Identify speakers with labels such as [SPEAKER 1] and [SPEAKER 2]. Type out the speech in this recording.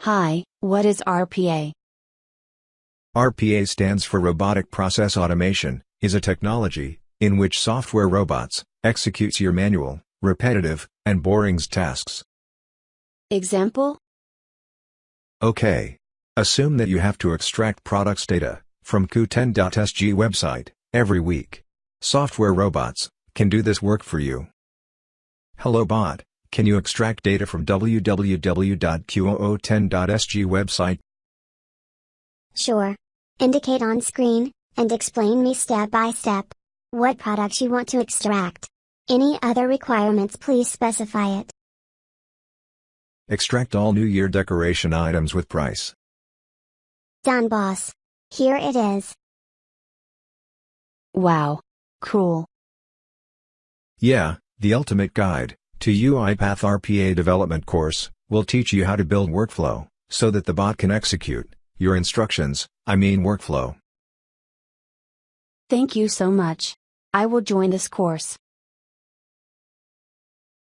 [SPEAKER 1] Hi, what is RPA?
[SPEAKER 2] RPA stands for Robotic Process Automation, is a technology in which software robots executes your manual, repetitive, and boring tasks.
[SPEAKER 1] Example?
[SPEAKER 2] Okay. Assume that you have to extract products data from Q10.sg website every week. Software robots can do this work for you. Hello bot, can you extract data from www.q0010.sg website?
[SPEAKER 3] Sure. Indicate on screen, and explain me step by step. What products you want to extract. Any other requirements, please specify it.
[SPEAKER 2] Extract all New Year decoration items with price.
[SPEAKER 3] Done, boss. Here it is.
[SPEAKER 1] Wow. Cool.
[SPEAKER 2] Yeah, the ultimate guide to UiPath RPA development course will teach you how to build workflow so that the bot can execute your instructions, workflow.
[SPEAKER 1] Thank you so much. I will join this course.